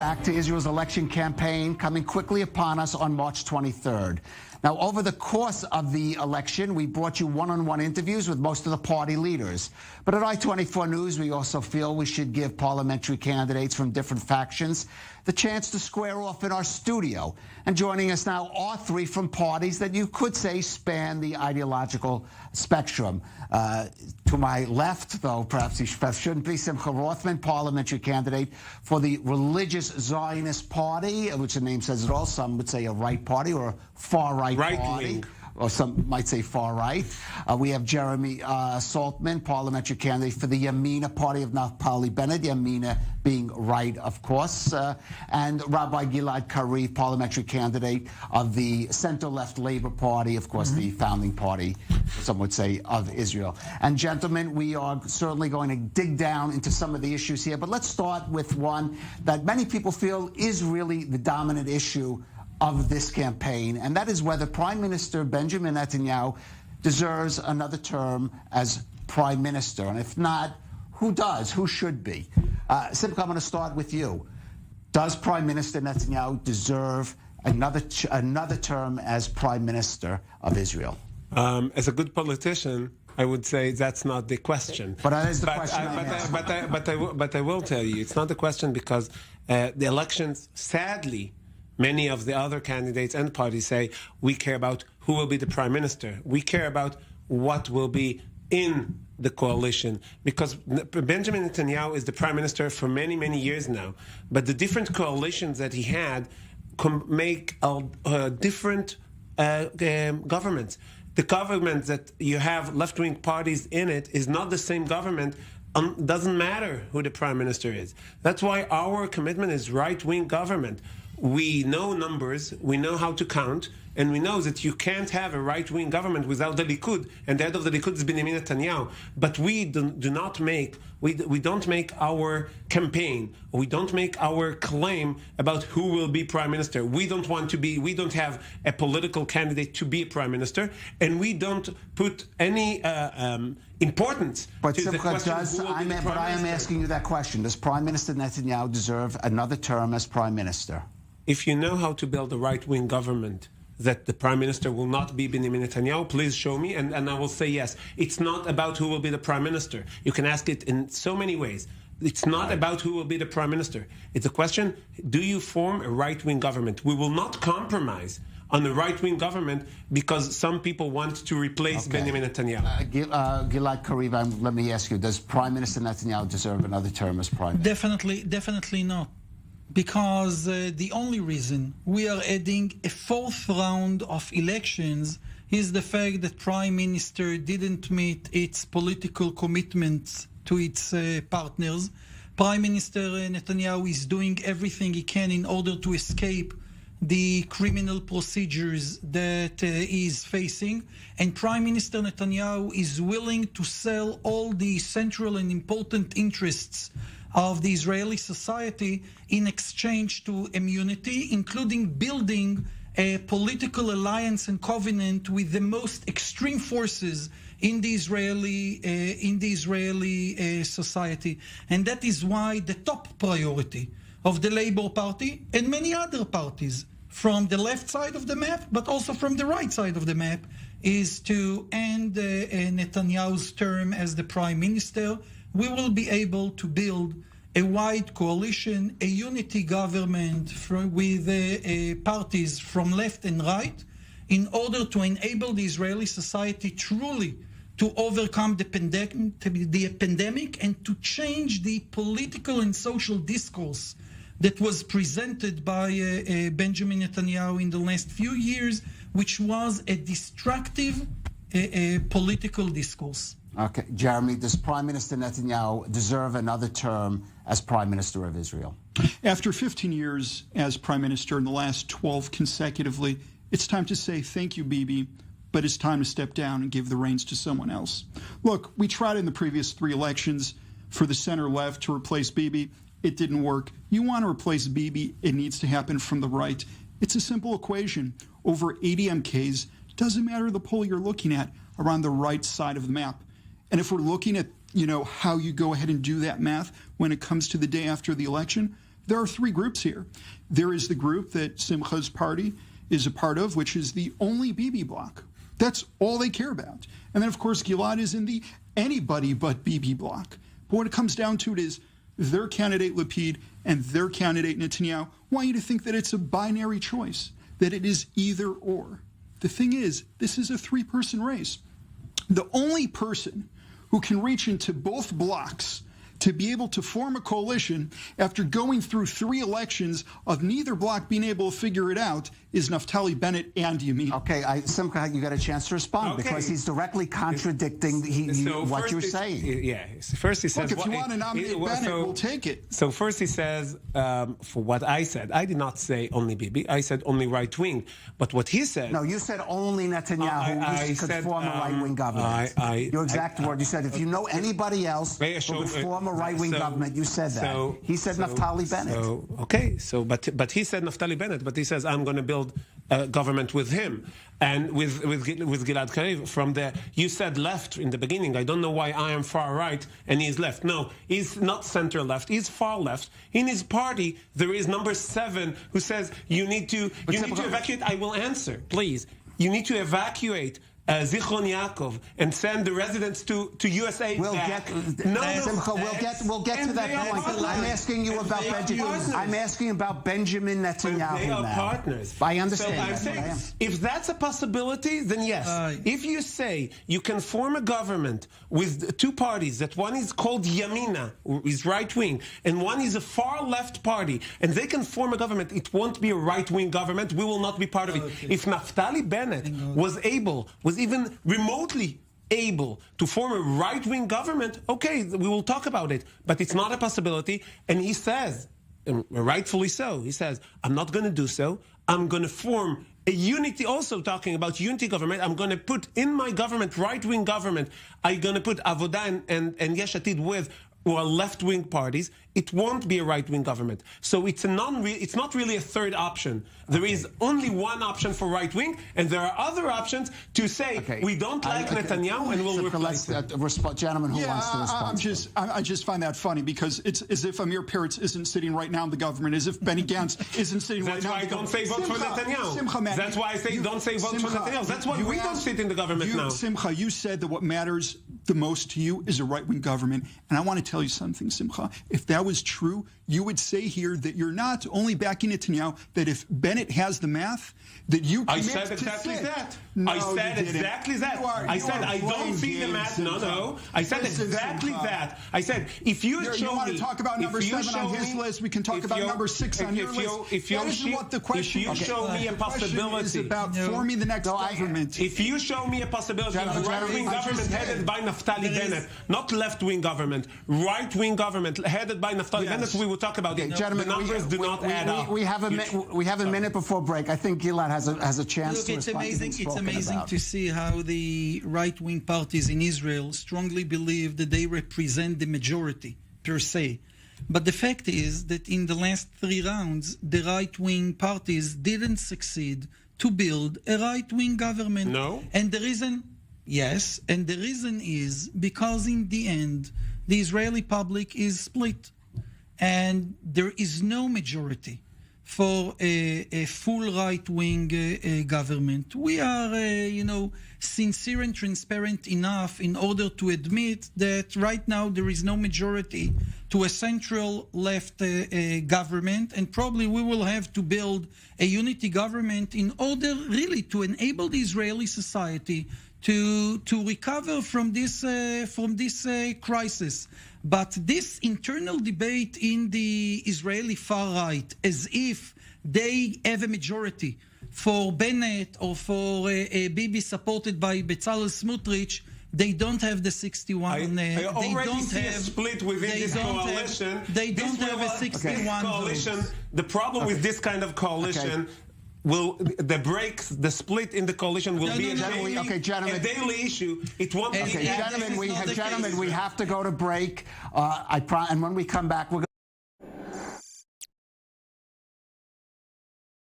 Back to Israel's election campaign coming quickly upon us on March 23rd. Now, over the course of the election, we brought you one-on-one interviews with most of the party leaders. But at I-24 News, we also feel we should give parliamentary candidates from different factions the chance to square off in our studio. And joining us now are three from parties that you could say span the ideological spectrum. To my left, though perhaps he shouldn't be, Simcha Rothman, parliamentary candidate for the Religious Zionist Party, which the name says it all. Some would say a right party or a far-right party. Wing. Or some might say far right. We have Jeremy Saltan, parliamentary candidate for the Yamina Party of Naftali Bennett, Yamina being right, of course, and Rabbi Gilad Kariv, parliamentary candidate of the center-left Labor Party, of course, the founding party, some would say, of Israel. And gentlemen, we are certainly going to dig down into some of the issues here, but let's start with one that many people feel is really the dominant issue of this campaign, and that is whether Prime Minister Benjamin Netanyahu deserves another term as Prime Minister. And if not, who does? Who should be? Simcha, I'm going to start with you. Does Prime Minister Netanyahu deserve another term as Prime Minister of Israel? As a good politician, I would say that's not the question. But that is the question. But I will tell you, it's not the question because the elections, sadly, many of the other candidates and parties say, we care about who will be the prime minister. We care about what will be in the coalition. Because Benjamin Netanyahu is the prime minister for many, many years now. But the different coalitions that he had make different governments. The government that you have left-wing parties in it is not the same government. Doesn't matter who the prime minister is. That's why our commitment is right-wing government. We know numbers, we know how to count, and we know that you can't have a right-wing government without the Likud, and the head of the Likud is Benjamin Netanyahu. But we don't make our campaign, we don't make our claim about who will be prime minister. We don't have a political candidate to be prime minister, and we don't put any importance to the question who will be the prime minister. I am asking you that question. Does Prime Minister Netanyahu deserve another term as prime minister? If you know how to build a right-wing government that the prime minister will not be Benjamin Netanyahu, please show me, and I will say yes. It's not about who will be the prime minister. You can ask it in so many ways. It's not about who will be the prime minister. It's a question, do you form a right-wing government? We will not compromise on a right-wing government because some people want to replace Benjamin Netanyahu. Gilad Kariv, let me ask you, does Prime Minister Netanyahu deserve another term as prime minister? Definitely not. Because the only reason we are adding a fourth round of elections is the fact that Prime Minister didn't meet its political commitments to its partners. Prime Minister Netanyahu is doing everything he can in order to escape the criminal procedures that he is facing. And Prime Minister Netanyahu is willing to sell all the central and important interests of the Israeli society in exchange to immunity, including building a political alliance and covenant with the most extreme forces in the Israeli society. And that is why the top priority of the Labour Party and many other parties from the left side of the map, but also from the right side of the map, is to end Netanyahu's term as the prime minister. We will be able to build a wide coalition, a unity government with parties from left and right in order to enable the Israeli society truly to overcome the pandemic and to change the political and social discourse that was presented by Benjamin Netanyahu in the last few years, which was a destructive political discourse. Okay, Jeremy, does Prime Minister Netanyahu deserve another term as Prime Minister of Israel? After 15 years as Prime Minister and the last 12 consecutively, it's time to say thank you, Bibi, but it's time to step down and give the reins to someone else. Look, we tried in the previous 3 elections for the center-left to replace Bibi. It didn't work. You want to replace Bibi, it needs to happen from the right. It's a simple equation. Over 80 MKs, doesn't matter the poll you're looking at, are on the right side of the map. And if we're looking at, how you go ahead and do that math when it comes to the day after the election, there are three groups here. There is the group that Simcha's party is a part of, which is the only Bibi bloc. That's all they care about. And then, of course, Gilad is in the anybody but Bibi bloc. But when it comes down to it is their candidate Lapid and their candidate Netanyahu want you to think that it's a binary choice, that it is either or. The thing is, this is a three-person race. The only person who can reach into both blocs to be able to form a coalition after going through 3 elections of neither bloc being able to figure it out is Naftali Bennett and Yamin. Okay, Simcha, you got a chance to respond because he's directly contradicting what you're saying. First he says... Look, if you want to nominate Bennett, we'll take it. So first he says, for what I said, I did not say only Bibi, I said only right-wing. But what he said... No, you said only Netanyahu could form a right-wing government. Your exact word, you said if you know anybody else who could form a right-wing government, you said that. He said Naftali Bennett. But he said Naftali Bennett, but he says, I'm going to build a government with him and with Gilad Kariv from there. You said left in the beginning. I don't know why I am far right and he's left. No, he's not center left. He's far left. In his party, there is number 7 who says you need to evacuate. I will answer, please. You need to evacuate Zichron Yaakov and send the residents to USA. We'll get to that point. I'm asking you about Benjamin. I'm asking about Benjamin Netanyahu. They are partners. I understand. So I'm saying, if that's a possibility, then yes. If you say you can form a government with 2 parties, that one is called Yamina, is right wing, and one is a far left party, and they can form a government, it won't be a right wing government. We will not be part of it. If Naftali Bennett was even remotely able to form a right-wing government, okay, we will talk about it. But it's not a possibility. And he says, and rightfully so, he says, I'm not going to do so. I'm going to form a unity, also talking about unity government. I'm going to put in my government, right-wing government, I'm going to put Avodah and Yesh Atid with who are left-wing parties. It won't be a right-wing government. So it's not really a third option. There is only one option for right-wing, and there are other options to say we don't like Netanyahu and we'll replace him. Gentleman who wants to respond. I just find that funny because it's as if Amir Peretz isn't sitting right now in the government, as if Benny Gantz isn't sitting right now. That's why I don't say vote for Netanyahu. That's why I say don't say vote for Netanyahu. That's why we don't sit in the government now. Simcha, you said that what matters the most to you is a right-wing government, and I want to tell you something, Simcha. If that was true, you would say here that you're not only backing Netanyahu, that if Bennett has the math, that you commit to I said exactly that. No, I said exactly that. I said I don't see the math. No. I said exactly that. I said if you show me... You want to talk about number 7 on his list, we can talk about number 6 on your list. That isn't what the question is. If you show me a possibility... is about forming the next government. If you show me a possibility of a right-wing government headed by Naftali Bennett, not left-wing government, right-wing government headed by Naftali Bennett, we will talk about it. Gentlemen, the numbers do not add up. We have a minute before break. I think Gilad has a chance to respond. It's amazing to see how the right-wing parties in Israel strongly believe that they represent the majority per se. But the fact is that in the last 3 rounds, the right-wing parties didn't succeed to build a right-wing government. No. And the reason, yes, and the reason is because in the end, the Israeli public is split. And there is no majority for a full right-wing government. We are, sincere and transparent enough in order to admit that right now there is no majority to a central left government, and probably we will have to build a unity government in order really to enable the Israeli society to recover from this crisis. But this internal debate in the Israeli far right, as if they have a majority for Bennett or for Bibi supported by Bezalel Smotrich, they don't have the 61. I already see a split within this coalition. They don't have a 61 coalition. The problem with this kind of coalition the split in the coalition will be a daily issue. It won't be. Gentlemen, we have to go to break. And when we come back, we're going